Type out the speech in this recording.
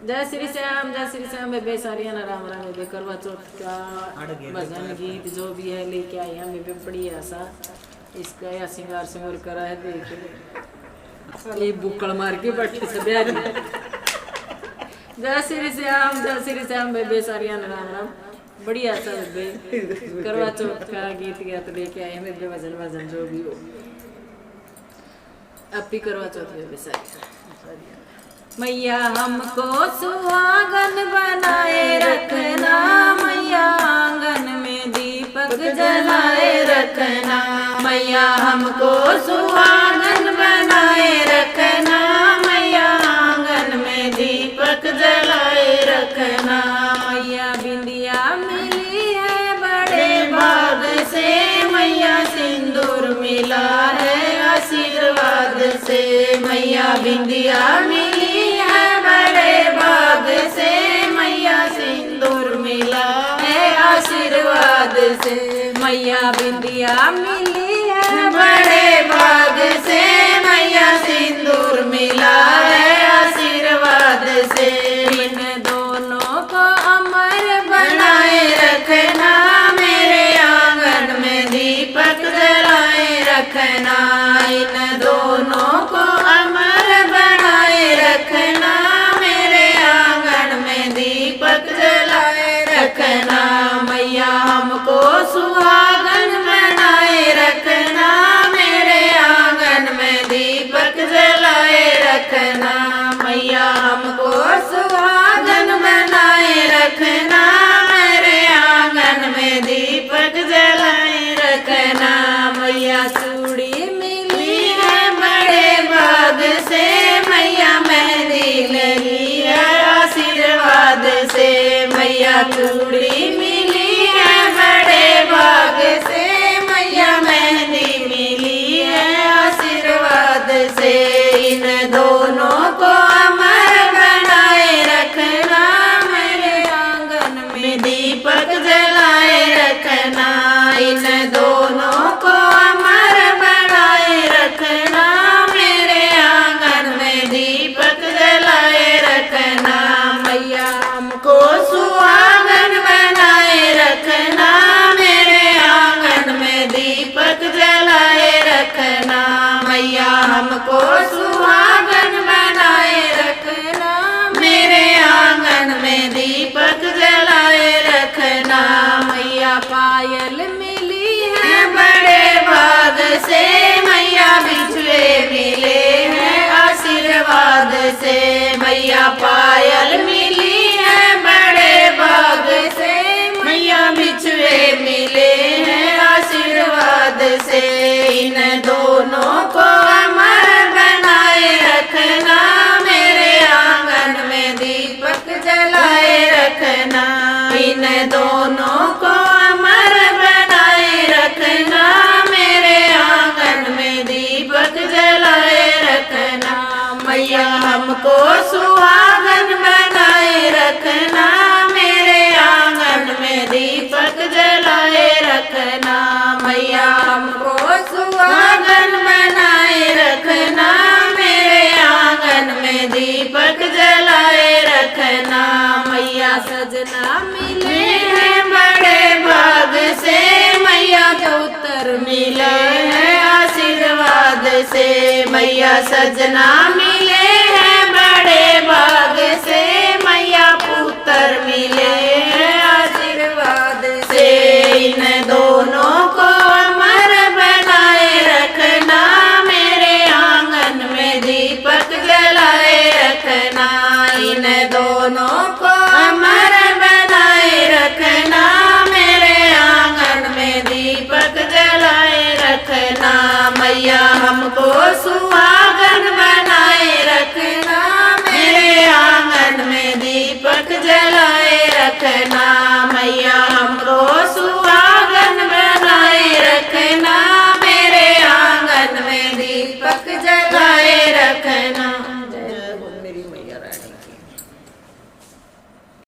जय श्री श्याम बेबे सारिया ना राम राम बेबे करवा चौथ का भजन गीत जो भी है लेके आई हम बेबे बढ़िया सा इसका या सिंगार करा है देख ये बुक्कड़ मार के बैठे सब यार। जय श्री श्याम बेबे सारिया ना राम राम बढ़िया सा बेबे करवा चौथ का गीत गया तो लेके आए हैं बेबे भजन जो भी हो अब भी करवा चौथ बेबे सारिया। मैया हमको सुहागन बनाए रखना मैया आंगन में दीपक जलाए रखना मैया हमको सुहागन बनाए रखना मैया आंगन में दीपक जलाए रखना मैया बिंदिया मिली है बड़े भाग से मैया सिंदूर मिला है आशीर्वाद से मैया बिंदिया मिली भाग से मैया सिंदूर मिला है आशीर्वाद से मैया बिंदिया मिली है बड़े भाग से मैया सिंदूर मिला है आशीर्वाद से इन दोनों को अमर बनाए रखना मेरे आंगन में दीपक जलाए रखना इन दोनों को अमर बनाए रखना रखना मैया हमको सुहागन बनाए रखना मेरे आंगन में दीपक जलाए रखना मैया हमको सुहागन बनाए रखना मेरे आंगन में दीपक जलाए रखना मैया चूड़ी मिली है बड़े भाग से मैया मेहंदी लगी है आशीर्वाद से मैया चूड़ी मिली है बड़े भाग से मैया मेहंदी मिली है आशीर्वाद से इन दोनों को अमर बनाए रखना मेरे आंगन में दीपक जलाए रखना इन दोनों को अमर बनाए रखना मेरे आंगन में दीपक जलाए रखना मैया हमको सुहागन बनाए रखना मेरे आंगन में दीपक जलाए रखना मैया हमको सुहागन बनाए रखना मेरे आंगन में दीपक जलाए रखना मैया पायल मिली है बड़े भाग से मैया बिछुए मिले हैं आशीर्वाद से मैया पायल मिली है बड़े भाग से मैया बिछुए मिले हैं आशीर्वाद से इन दोनों को अमर बनाए रखना मेरे आंगन में दीपक जलाए रखना इन दोनों को अमर बनाए रखना मेरे आंगन में दीपक जलाए रखना मैया हमको सुहागन बनाए रखना मेरे आंगन में दीपक जलाए रखना मैया हमको सुहागन बनाए रखना मेरे आंगन में दीपक जलाए रखना मैया सजना मिले हैं बड़े भाग से मैया पुत्र मिले हैं आशीर्वाद से मैया सजना मिले हैं बड़े भाग से मैया पुत्र मिले हैं आशीर्वाद से इन दोनों को अमर बनाए रखना मेरे आंगन में दीपक जलाए रखना इन दोनों को अमर बनाए रखना मेरे आंगन में दीपक जलाए रखना मैया हमको सुहागन बनाए रखना मेरे आंगन में दीपक जलाए रखना